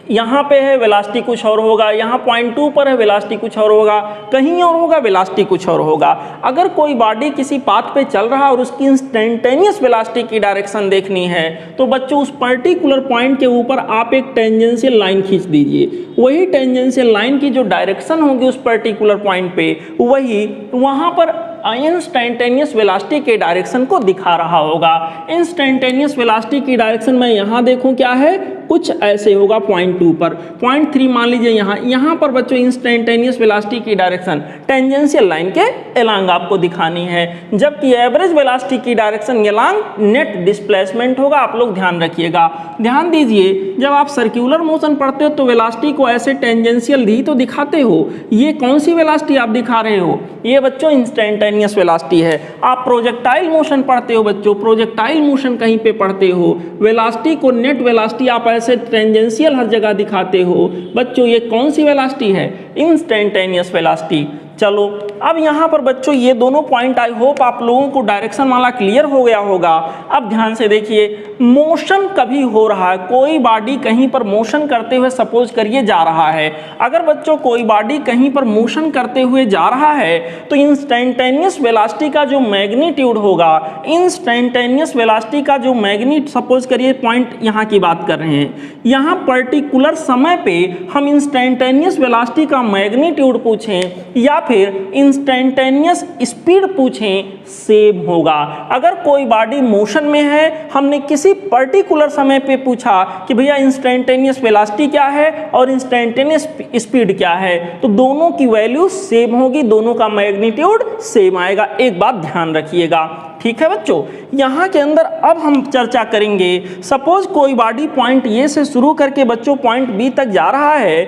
यहाँ पे है, वेलोसिटी कुछ और होगा, यहाँ पॉइंट 2 पर है, वेलोसिटी कुछ और होगा, कहीं और होगा, वेलोसिटी कुछ और होगा। अगर कोई बॉडी किसी पाथ पे चल रहा है और उसकी इंस्टेंटेनियस वेलोसिटी की डायरेक्शन देखनी है तो बच्चों उस पर्टिकुलर पॉइंट के ऊपर आप एक टेंजेंशियल लाइन खींच दीजिए। वही टेंजेंशियल लाइन की जो डायरेक्शन होगी उस पर्टिकुलर पॉइंट पे, वही वहाँ पर इंस्टेंटेनियस वेलोसिटी के डायरेक्शन को दिखा रहा होगा। इंस्टेंटेनियस वेलोसिटी की डायरेक्शन मैं यहाँ देखूँ क्या है, कुछ ऐसे होगा पॉइंट 2 पर। पॉइंट 3 मान लीजिए यहाँ पर बच्चों इंस्टेंटेनियस वेलोसिटी की डायरेक्शन टेंजेंशियल लाइन के अलोंग आपको दिखानी है, जबकि एवरेज वेलोसिटी की डायरेक्शन अलोंग नेट डिस्प्लेसमेंट होगा। आप लोग ध्यान रखिएगा, ध्यान दीजिए, जब आप सर्कुलर मोशन पढ़ते हो तो वेलोसिटी को ऐसे टेंजेंशियल ही तो दिखाते हो। ये कौन सी वेलोसिटी आप दिखा रहे हो? ये बच्चों इंस्टेंटेनियस वेलोसिटी है। आप प्रोजेक्टाइल मोशन पढ़ते हो बच्चों, प्रोजेक्टाइल मोशन कहीं पे पढ़ते हो, वेलोसिटी को नेट वेलोसिटी आप ऐसे टेंजेंशियल हर जगह दिखाते हो। बच्चों ये कौन सी वेलोसिटी है? Instantaneous velocity. चलो अब यहाँ पर बच्चों ये दोनों पॉइंट आई होप आप लोगों को डायरेक्शन वाला क्लियर हो गया होगा। अब ध्यान से देखिए, मोशन कभी हो रहा है, कोई बॉडी कहीं पर मोशन करते हुए सपोज करिए जा रहा है। अगर बच्चों कोई बॉडी कहीं पर मोशन करते हुए जा रहा है तो इंस्टेंटेनियस वेलोसिटी का जो मैग्नीट्यूड होगा, इंस्टेंटेनियस वेलोसिटी का जो मैग्नीट्यूड, सपोज करिए पॉइंट यहाँ की बात कर रहे हैं, यहाँ पर्टिकुलर समय पे हम इंस्टेंटेनियस वेलोसिटी का मैग्नीट्यूड पूछें या फिर इंस्टेंटेनियस स्पीड पूछें सेम होगा। अगर कोई बॉडी मोशन में है, हमने किसी पर्टिकुलर समय पे पूछा कि भैया इंस्टेंटेनियस वेलोसिटी क्या है और इंस्टेंटेनियस स्पीड क्या है, तो दोनों की वैल्यू सेम होगी, दोनों का मैग्नीट्यूड सेम आएगा। एक बात ध्यान रखिएगा, ठीक है बच्चों। यहाँ के अंदर अब हम चर्चा करेंगे, सपोज कोई बॉडी पॉइंट ए से शुरू करके बच्चों पॉइंट बी तक जा रहा है,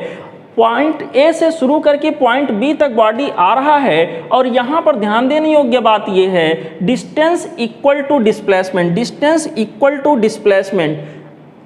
पॉइंट ए से शुरू करके पॉइंट बी तक बॉडी आ रहा है, और यहाँ पर ध्यान देने योग्य बात यह है distance equal to displacement, distance equal to displacement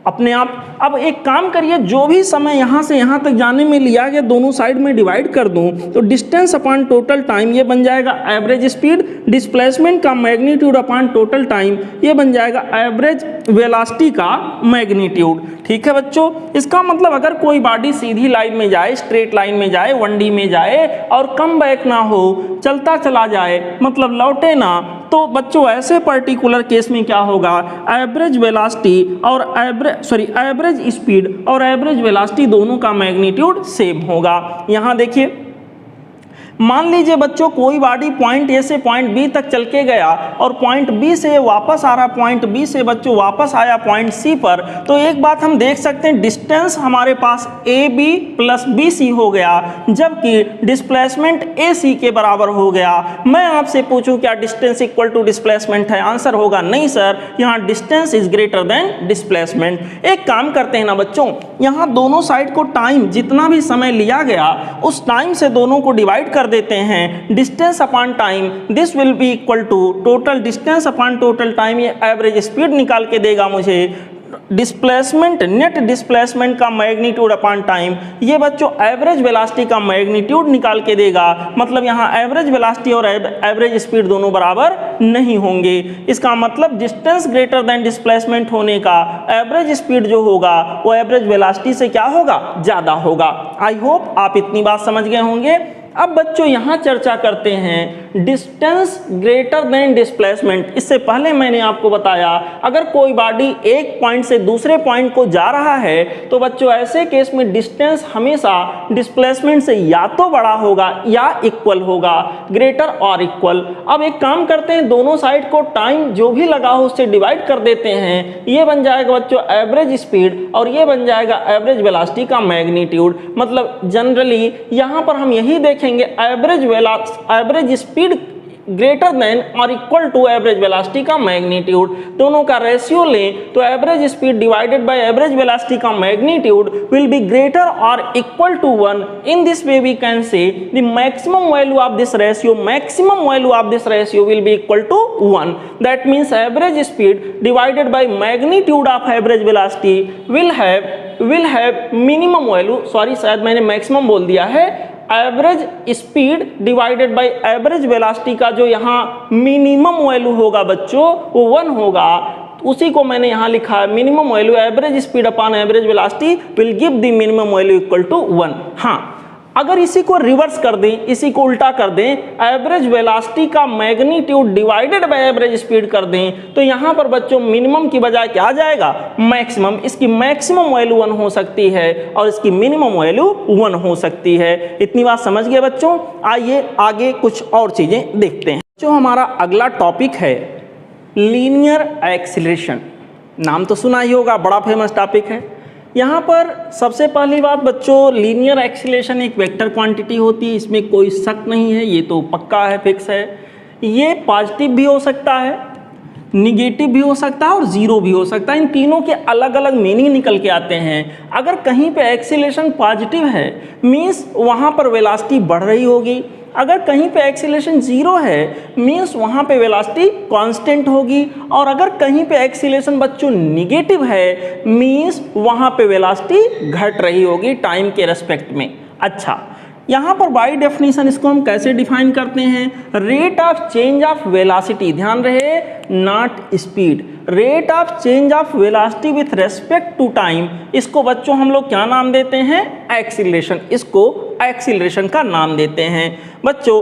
अपने आप। अब एक काम करिए, जो भी समय यहाँ से यहाँ तक जाने में लिया गया दोनों साइड में डिवाइड कर दूं तो डिस्टेंस अपॉन टोटल टाइम ये बन जाएगा एवरेज स्पीड, डिस्प्लेसमेंट का मैग्नीट्यूड अपॉन टोटल टाइम ये बन जाएगा एवरेज वेलोसिटी का मैग्नीट्यूड। ठीक है बच्चों, इसका मतलब अगर कोई बॉडी सीधी लाइन में जाए, स्ट्रेट लाइन में जाए, 1D में जाए और कम बैक ना हो, चलता चला जाए मतलब लौटे ना, तो बच्चों ऐसे पर्टिकुलर केस में क्या होगा, एवरेज वेलोसिटी और एवरेज स्पीड और एवरेज वेलोसिटी दोनों का मैग्नीट्यूड सेम होगा। यहाँ देखिए, मान लीजिए बच्चों कोई बॉडी पॉइंट ए से पॉइंट बी तक चल के गया और पॉइंट बी से वापस आ रहा, पॉइंट बी से बच्चों वापस आया पॉइंट सी पर, तो एक बात हम देख सकते हैं डिस्टेंस हमारे पास A B plus B C हो गया, जबकि डिस्प्लेसमेंट ए सी के बराबर हो गया। मैं आपसे पूछूं क्या डिस्टेंस इक्वल टू डिस्प्लेसमेंट है? आंसर होगा नहीं सर, यहाँ distance is greater than displacement. एक काम करते हैं ना बच्चों, यहाँ दोनों साइड को टाइम जितना भी समय लिया गया उस टाइम से दोनों को डिवाइड कर देते हैं। Distance upon time this will be equal to total distance upon total time, ये एवरेज स्पीड निकाल के देगा मुझे। डिस्प्लेसमेंट, नेट डिस्प्लेसमेंट का मैग्नीट्यूड अपॉन टाइम, ये बच्चों एवरेज वेलोसिटी का मैग्नीट्यूड निकाल के देगा। मतलब यहाँ एवरेज वेलोसिटी और एवरेज स्पीड दोनों बराबर नहीं होंगे। इसका मतलब डिस्टेंस ग्रेटर देन डिस्प्लेसमेंट होने का एवरेज स्पीड जो होगा वो एवरेज वेलोसिटी से क्या होगा, ज्यादा होगा। आई होप आप इतनी बात समझ गए होंगे। अब बच्चों यहाँ चर्चा करते हैं डिस्टेंस ग्रेटर देन डिस्प्लेसमेंट। इससे पहले मैंने आपको बताया अगर कोई बॉडी एक पॉइंट से दूसरे पॉइंट को जा रहा है तो बच्चों ऐसे केस में डिस्टेंस हमेशा डिस्प्लेसमेंट से या तो बड़ा होगा या इक्वल होगा, ग्रेटर और इक्वल। अब एक काम करते हैं, दोनों साइड को टाइम जो भी लगा हो उससे डिवाइड कर देते हैं। ये बन जाएगा बच्चों एवरेज स्पीड और ये बन जाएगा एवरेज वेलोसिटी का मैग्नीट्यूड। मतलब जनरली यहाँ पर हम यही देखेंगे एवरेज स्पीड ग्रेटर देन और इक्वल टू एवरेज वेलोसिटी का मैग्नीट्यूड। दोनों का रेशियो लें तो average speed divided by average velocity का मैग्नीट्यूड विल बी ग्रेटर और equal to 1। In this way we can say the maximum value of this ratio, maximum value of this ratio will be equal to 1। That means average speed divided by magnitude of average velocity will have minimum value, sorry शायद मैंने maximum बोल दिया है, average speed divided by average velocity का जो यहाँ minimum value होगा बच्चों वो 1 होगा। उसी को मैंने यहाँ लिखा है minimum value average speed upon average velocity will give the minimum value equal to 1। हाँ, अगर इसी को रिवर्स कर दें, इसी को उल्टा कर दें, एवरेज वेलोसिटी का magnitude divided by average speed कर दें तो यहाँ पर बच्चों मिनिमम की बजाय क्या आ जाएगा, मैक्सिमम। इसकी मैक्सिमम वैल्यू 1 हो सकती है और इसकी मिनिमम वैल्यू 1 हो सकती है। इतनी बात समझ गए बच्चों? आइए आगे कुछ और चीजें देखते हैं। जो हमारा अगला टॉपिक है लीनियर एक्सीलरेशन, नाम तो सुना ही होगा, बड़ा फेमस टॉपिक है। यहाँ पर सबसे पहली बात बच्चों, लीनियर एक्सीलरेशन एक वेक्टर क्वांटिटी होती है, इसमें कोई शक नहीं है, ये तो पक्का है, फिक्स है। ये पॉजिटिव भी हो सकता है, निगेटिव भी हो सकता है और जीरो भी हो सकता है। इन तीनों के अलग अलग मीनिंग निकल के आते हैं। अगर कहीं पे एक्सीलरेशन पॉजिटिव है मीन्स वहाँ पर वेलोसिटी बढ़ रही होगी, अगर कहीं पे एक्सीलरेशन जीरो है मीन्स वहाँ पे वेलोसिटी कांस्टेंट होगी, और अगर कहीं पे एक्सीलरेशन बच्चों निगेटिव है मीन्स वहाँ पे वेलोसिटी घट रही होगी टाइम के रेस्पेक्ट में। अच्छा, यहाँ पर बाय डेफिनेशन इसको हम कैसे डिफाइन करते हैं, rate of change of velocity, ध्यान रहे not speed, rate of change of velocity with respect to time, इसको बच्चों हम लोग क्या नाम देते हैं, एक्सीलरेशन। इसको एक्सीलरेशन का नाम देते हैं। बच्चों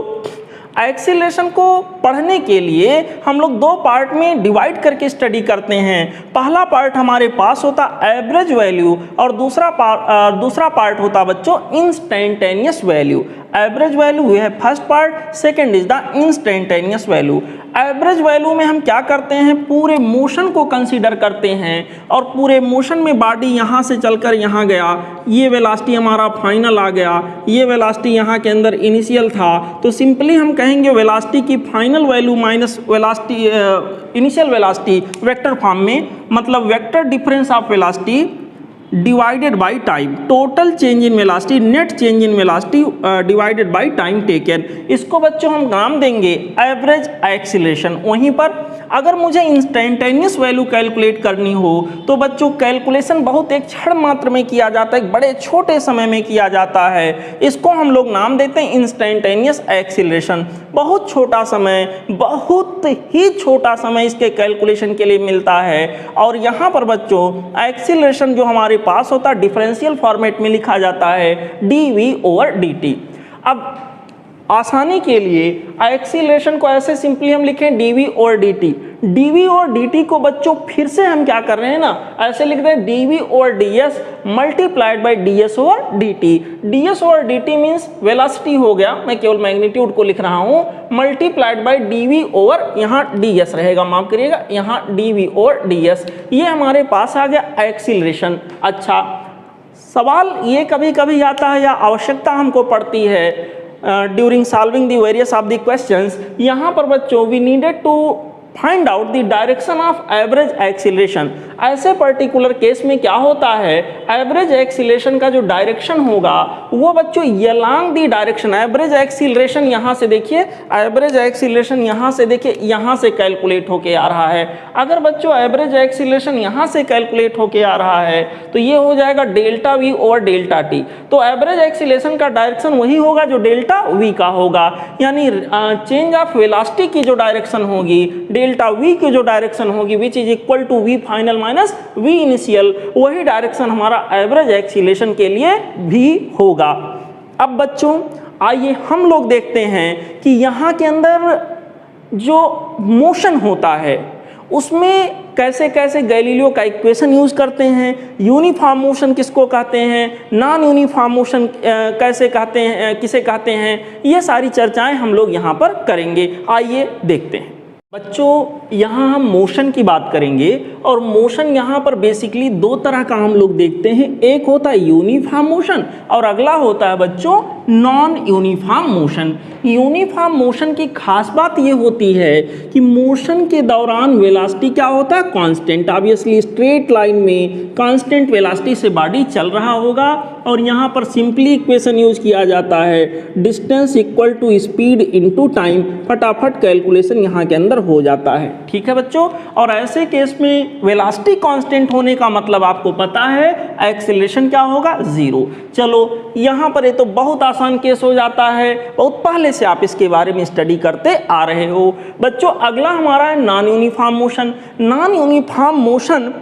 एक्सीलरेशन को पढ़ने के लिए हम लोग दो पार्ट में डिवाइड करके स्टडी करते हैं। पहला पार्ट हमारे पास होता एवरेज वैल्यू और दूसरा पार्ट होता बच्चों instantaneous value. Average value we have first part, second is the instantaneous value. Average value में हम क्या करते हैं, पूरे मोशन को कंसीडर करते हैं और पूरे मोशन में बॉडी यहाँ से चलकर यहाँ गया, ये वेलोसिटी हमारा फाइनल आ गया, ये वेलोसिटी यहाँ के अंदर इनिशियल था, तो सिंपली हम कहेंगे वेलोसिटी की final value minus velocity initial velocity vector form में, मतलब vector difference of velocity divided by time, total change in velocity, net change in velocity divided by time taken. इसको बच्चों हम नाम देंगे एवरेज एक्सीलरेशन। वहीं पर अगर मुझे इंस्टेंटेनियस वैल्यू कैलकुलेट करनी हो तो बच्चों कैलकुलेशन बहुत एक क्षण मात्र में किया जाता है, एक बड़े छोटे समय में किया जाता है। इसको हम लोग नाम देते हैं इंस्टेंटेनियस एक्सीलरेशन। बहुत छोटा समय, बहुत ही छोटा समय इसके कैलकुलेशन के लिए मिलता है। और यहाँ पर बच्चों एक्सीलरेशन जो हमारे पास होता है डिफरेंशियल फॉर्मेट में लिखा जाता है dv/dt। अब आसानी के लिए एक्सीलरेशन को ऐसे सिंपली हम लिखें dv/dt। dv/dt को बच्चों फिर से हम क्या कर रहे हैं ना, ऐसे लिख रहे हैं dv/ds multiplied by ds/dt। ds/dt means velocity हो गया, मैं केवल मैग्नीट्यूड को लिख रहा हूं, मल्टीप्लाइड बाई dv/ यहाँ ds रहेगा, माफ करिएगा, यहाँ dv/ds। ये हमारे पास आ गया एक्सीलरेशन। अच्छा, सवाल ये कभी कभी आता है या आवश्यकता हमको पड़ती है during solving the various of the questions, यहाँ पर बच्चों we needed to find out the direction of average acceleration. ऐसे पर्टिकुलर केस में क्या होता है, एवरेज एक्सीलरेशन का जो डायरेक्शन होगा वो बच्चों along the direction, average acceleration यहाँ से देखिए, एवरेज एक्सीलरेशन यहाँ से देखिए, यहाँ से कैलकुलेट होके आ रहा है। अगर बच्चों एवरेज एक्सीलरेशन यहाँ से कैलकुलेट होके आ रहा है तो ये हो जाएगा delta we over delta T. तो एवरेज एक्सीलरेशन का डायरेक्शन वही होगा जो डेल्टा वी का होगा, यानी चेंज ऑफ वेलोसिटी की जो डायरेक्शन होगी, डेल्टा वी की जो डायरेक्शन होगी which is equal to V final minus V initial, वही डायरेक्शन हमारा एवरेज एक्सीलरेशन के लिए भी होगा। अब बच्चों आइए हम लोग देखते हैं कि यहाँ के अंदर जो मोशन होता है उसमें कैसे कैसे गैलीलियो का इक्वेशन यूज करते हैं, यूनिफॉर्म मोशन किसको कहते हैं, नॉन यूनिफॉर्म मोशन कैसे कहते हैं, किसे कहते हैं, ये सारी चर्चाएं हम लोग यहाँ पर करेंगे। आइए देखते हैं बच्चों, यहाँ हम मोशन की बात करेंगे और मोशन यहाँ पर बेसिकली दो तरह का हम लोग देखते हैं, एक होता है यूनिफॉर्म मोशन और अगला होता है बच्चों non uniform motion. Uniform motion की खास बात ये होती है कि मोशन के दौरान वेलोसिटी क्या होता है, कांस्टेंट। ऑब्वियसली स्ट्रेट लाइन में कांस्टेंट वेलोसिटी से बॉडी चल रहा होगा और यहाँ पर सिंपली इक्वेशन यूज किया जाता है distance equal to speed into time, फटाफट कैलकुलेशन यहाँ के अंदर हो जाता है। ठीक है बच्चों, और ऐसे केस में वेलोसिटी कांस्टेंट होने का मतलब आपको पता है एक्सीलरेशन क्या होगा, जीरो। चलो यहाँ पर ये तो बहुत आसान केस हो जाता है, बहुत पहले से आप इसके बारे में स्टडी करते आ रहे हो। बच्चों अगला हमारा है non uniform motion. Non uniform motion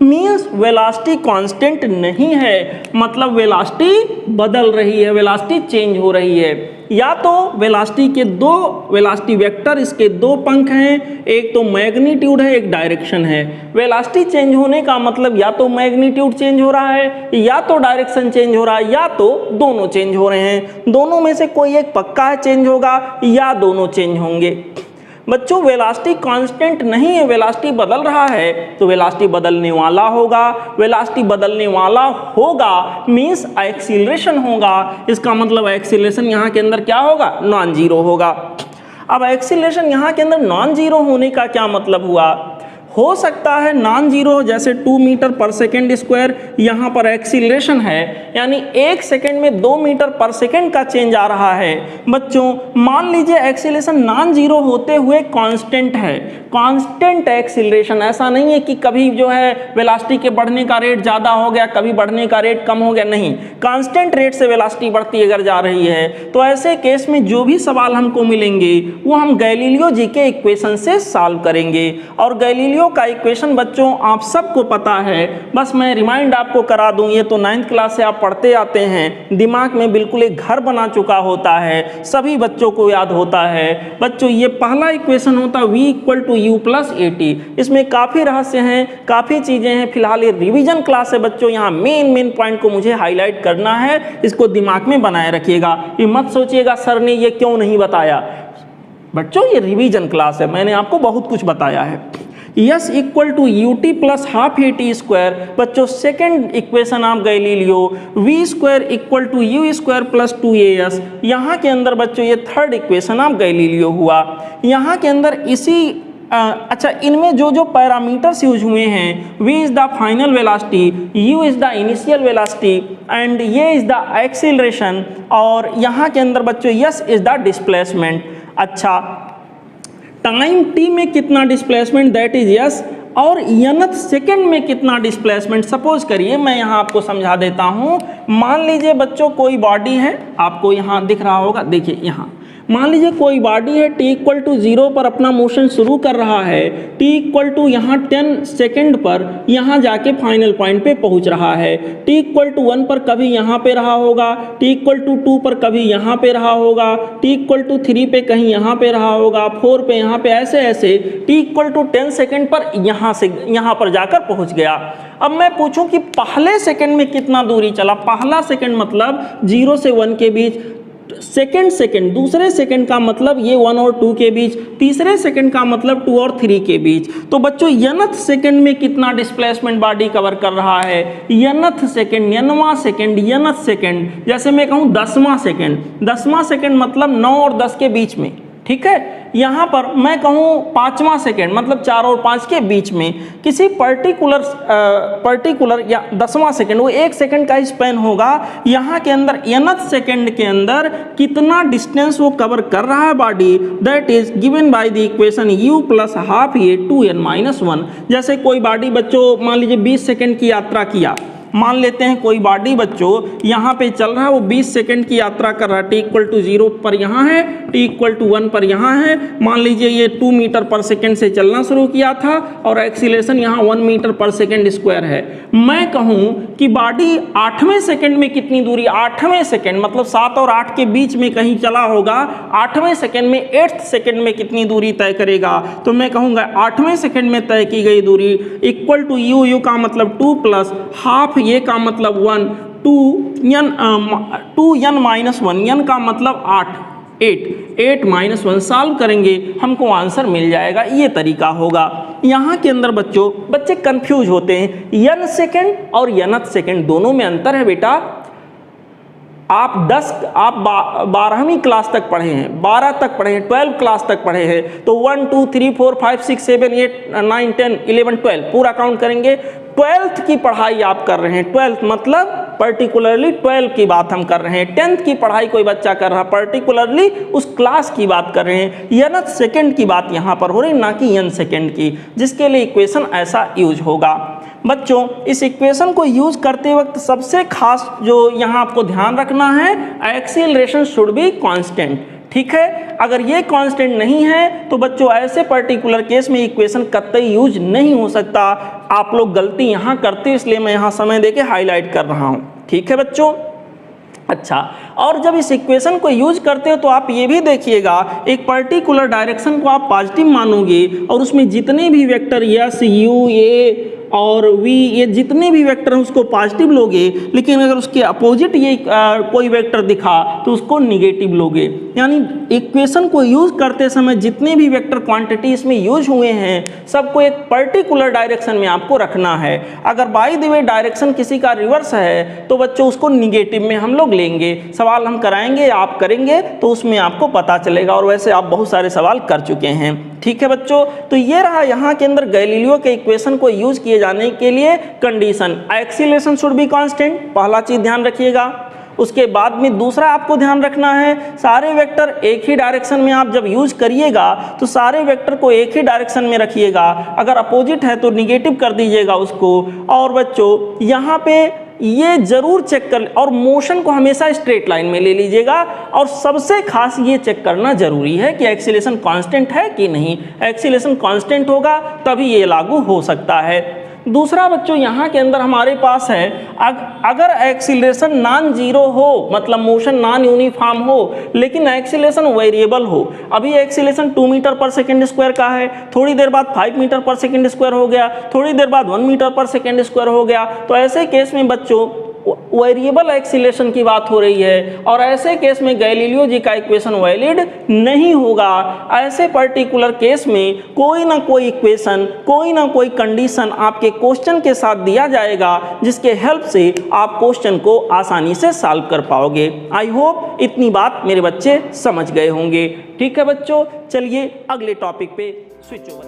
means velocity constant नहीं है, मतलब वेलोसिटी बदल रही है, वेलोसिटी चेंज हो रही है। या तो वेलोसिटी के दो वेलोसिटी वेक्टर, इसके दो पंख हैं, एक तो मैग्नीट्यूड है, एक डायरेक्शन है। वेलोसिटी चेंज होने का मतलब या तो मैग्नीट्यूड चेंज हो रहा है, या तो डायरेक्शन चेंज हो रहा है, या तो दोनों चेंज हो रहे हैं। दोनों में से कोई एक पक्का है चेंज होगा, या दोनों चेंज होंगे। बच्चों वेलोसिटी कांस्टेंट नहीं है, वेलोसिटी बदल रहा है, तो वेलोसिटी बदलने वाला होगा। वेलोसिटी बदलने वाला होगा मींस एक्सीलरेशन होगा। इसका मतलब एक्सीलरेशन यहाँ के अंदर क्या होगा, नॉन जीरो होगा। अब एक्सीलरेशन यहाँ के अंदर नॉन जीरो होने का क्या मतलब हुआ, हो सकता है नॉन जीरो, जैसे 2 मीटर पर सेकेंड स्क्वायर यहाँ पर एक्सीलरेशन है, यानी 1 सेकेंड में 2 मीटर पर सेकेंड का चेंज आ रहा है। बच्चों मान लीजिए एक्सीलरेशन नॉन जीरो होते हुए कांस्टेंट है, कांस्टेंट एक्सीलरेशन, ऐसा नहीं है कि कभी जो है वेलोसिटी के बढ़ने का रेट ज़्यादा हो गया, कभी बढ़ने का रेट कम हो गया, नहीं, कांस्टेंट रेट से वेलोसिटी बढ़ती अगर जा रही है तो ऐसे केस में जो भी सवाल हमको मिलेंगे वो हम गैलीलियो जी के इक्वेशन से सॉल्व करेंगे। और गैलीलियो गैलीलियो का इक्वेशन बच्चों आप सबको पता है, बस मैं रिमाइंड आपको करा दूं, ये तो 9th क्लास से आप पढ़ते आते हैं, दिमाग में बिल्कुल एक घर बना चुका होता है, सभी बच्चों को याद होता है। बच्चों ये पहला इक्वेशन होता है v equal to U plus A T. इसमें काफ़ी रहस्य हैं, काफ़ी चीज़ें हैं, फिलहाल ये रिविजन क्लास है बच्चों, यहाँ मेन पॉइंट को मुझे हाईलाइट करना है, इसको दिमाग में बनाए रखिएगा। ये मत सोचिएगा सर ने ये क्यों नहीं बताया, बच्चों ये रिवीजन क्लास है, मैंने आपको बहुत कुछ बताया है। S equal to U T plus half A T square, बच्चों सेकेंड इक्वेशन आप Galileo, V square equal to U square plus 2as। यहाँ के अंदर बच्चों ये थर्ड इक्वेशन आप गैलीलियो हुआ। यहाँ के अंदर इसी अच्छा इनमें जो जो पैरामीटर्स यूज हुए हैं, v is the final velocity, u is the initial velocity and ये इज द एक्सीलरेशन, और यहाँ के अंदर बच्चों s इज द डिस्प्लेसमेंट। अच्छा टाइम t में कितना डिस्प्लेसमेंट दैट इज s, और nth सेकेंड में कितना डिस्प्लेसमेंट। सपोज करिए मैं यहाँ आपको समझा देता हूँ, मान लीजिए बच्चों कोई बॉडी है, आपको यहाँ दिख रहा होगा, देखिए यहाँ मान लीजिए कोई बॉडी है, t इक्वल टू 0 पर अपना मोशन शुरू कर रहा है, t इक्वल टू यहाँ 10 सेकेंड पर यहाँ जाके फाइनल पॉइंट पे पहुँच रहा है, t इक्वल टू 1 पर कभी यहाँ पे रहा होगा, t इक्वल टू 2 पर कभी यहाँ पे रहा होगा, t इक्वल टू 3 पे कहीं यहाँ पे रहा होगा, 4 पे यहाँ पे, ऐसे ऐसे t इक्वल टू 10 सेकेंड पर यहाँ से यहाँ पर जाकर पहुँच गया। अब मैं पूछूं कि पहले सेकंड में कितना दूरी चला, पहला सेकंड मतलब 0 से 1 के बीच, सेकंड दूसरे सेकंड का मतलब ये 1 और 2 के बीच, तीसरे सेकंड का मतलब 2 और 3 के बीच। तो बच्चों nth सेकंड में कितना डिस्प्लेसमेंट बॉडी कवर कर रहा है, nth सेकंड, nवां सेकंड, nth सेकंड, जैसे मैं कहूँ 10वां सेकंड मतलब 9 और 10 के बीच में, ठीक है। यहाँ पर मैं कहूँ 5वां सेकेंड मतलब 4 और 5 के बीच में, किसी पर्टिकुलर या 10वां सेकेंड, वो 1 सेकेंड का स्पैन होगा। यहाँ के अंदर nth सेकेंड के अंदर कितना डिस्टेंस वो कवर कर रहा है body, that is given by the equation u plus half A 2n-1। जैसे कोई बॉडी बच्चों मान लीजिए 20 सेकेंड की यात्रा किया, मान लेते हैं कोई बॉडी बच्चों यहाँ पे चल रहा है, वो 20 सेकंड की यात्रा कर रहा है, t इक्वल टू 0 पर यहाँ है, t इक्वल टू 1 पर यहाँ है। मान लीजिए ये 2 मीटर पर सेकंड से चलना शुरू किया था और एक्सीलरेशन यहाँ 1 मीटर पर सेकंड स्क्वायर है। मैं कहूँ कि बॉडी 8वें सेकंड में कितनी दूरी, 8वें सेकंड मतलब 7 और 8 के बीच में कहीं चला होगा, 8वें सेकंड में 8th सेकंड में कितनी दूरी तय करेगा, तो मैं कहूँगा 8वें सेकंड में तय की गई दूरी इक्वल टू यू का मतलब 2 प्लस हाफ ये का मतलब 1, 2n-1, n का मतलब 8 -1 सॉल्व करेंगे हमको आंसर मिल जाएगा। ये तरीका होगा। यहाँ के अंदर बच्चे कंफ्यूज होते हैं, n सेकेंड और nth सेकेंड दोनों में अंतर है बेटा। आप 12वीं क्लास तक पढ़े हैं, 12 तक पढ़े हैं, 12 क्लास तक पढ़े हैं, तो 1 2 3 4 5 6 7 8 9 10 11 12 पूरा काउंट करेंगे। 12th की पढ़ाई आप कर रहे हैं, 12th मतलब पर्टिकुलरली 12 की बात हम कर रहे हैं। 10th की पढ़ाई कोई बच्चा कर रहा है, पर्टिकुलरली उस क्लास की बात कर रहे हैं। nth सेकेंड की बात यहाँ पर हो रही, ना कि n सेकेंड की, जिसके लिए इक्वेशन ऐसा यूज होगा। बच्चों इस इक्वेशन को यूज करते वक्त सबसे खास जो यहाँ आपको ध्यान रखना है, एक्सीलरेशन शुड बी कांस्टेंट, ठीक है। अगर ये कांस्टेंट नहीं है तो बच्चों ऐसे पर्टिकुलर केस में इक्वेशन कतई यूज नहीं हो सकता। आप लोग गलती यहाँ करते, इसलिए मैं यहाँ समय देके हाईलाइट कर रहा हूँ, ठीक है बच्चों। अच्छा, और जब इस इक्वेशन को यूज करते हो तो आप ये भी देखिएगा, एक पर्टिकुलर डायरेक्शन को आप पॉजिटिव मानोगे और उसमें जितने भी वेक्टर यस यू ए और वी ये जितने भी वेक्टर हैं उसको पॉजिटिव लोगे, लेकिन अगर उसके अपोजिट ये कोई वेक्टर दिखा तो उसको निगेटिव लोगे। यानी इक्वेशन को यूज करते समय जितने भी वेक्टर क्वांटिटी इसमें यूज हुए हैं सबको एक पर्टिकुलर डायरेक्शन में आपको रखना है। अगर बाय द वे डायरेक्शन किसी का रिवर्स है तो बच्चों उसको निगेटिव में हम लोग लेंगे। सवाल हम कराएंगे, आप करेंगे तो उसमें आपको पता चलेगा, और वैसे आप बहुत सारे सवाल कर चुके हैं, ठीक है बच्चों। तो ये रहा यहाँ के अंदर गैलीलियो के इक्वेशन को यूज किए जाने के लिए condition, acceleration should be constant, पहला चीज ध्यान रखिएगा। उसके बाद में दूसरा आपको ध्यान रखना है, सारे वेक्टर एक ही डायरेक्शन में आप जब यूज करिएगा तो सारे वेक्टर को एक ही डायरेक्शन में रखिएगा, अगर अपोजिट है तो निगेटिव कर दीजिएगा उसको। और बच्चों यहाँ पे ये जरूर चेक कर, और मोशन को हमेशा स्ट्रेट लाइन में ले लीजिएगा। और सबसे खास ये चेक करना जरूरी है कि एक्सीलरेशन कांस्टेंट है कि नहीं। एक्सीलरेशन कांस्टेंट होगा तभी ये लागू हो सकता है। दूसरा बच्चों यहाँ के अंदर हमारे पास है, अगर एक्सीलरेशन नॉन जीरो हो, मतलब मोशन नॉन यूनिफॉर्म हो, लेकिन एक्सीलरेशन वेरिएबल हो। अभी acceleration 2 metre per second square का है, थोड़ी देर बाद 5 मीटर पर सेकेंड स्क्वायर हो गया, थोड़ी देर बाद 1 मीटर पर सेकेंड स्क्वायर हो गया। तो ऐसे केस में बच्चों वेरिएबल एक्सीलरेशन की बात हो रही है, और ऐसे केस में गैलीलियो जी का इक्वेशन वैलिड नहीं होगा। ऐसे पर्टिकुलर केस में कोई ना कोई इक्वेशन, कोई ना कोई कंडीशन आपके क्वेश्चन के साथ दिया जाएगा, जिसके हेल्प से आप क्वेश्चन को आसानी से सॉल्व कर पाओगे। आई होप इतनी बात मेरे बच्चे समझ गए होंगे। ठीक है बच्चों, चलिए अगले टॉपिक पे स्विच ओवर।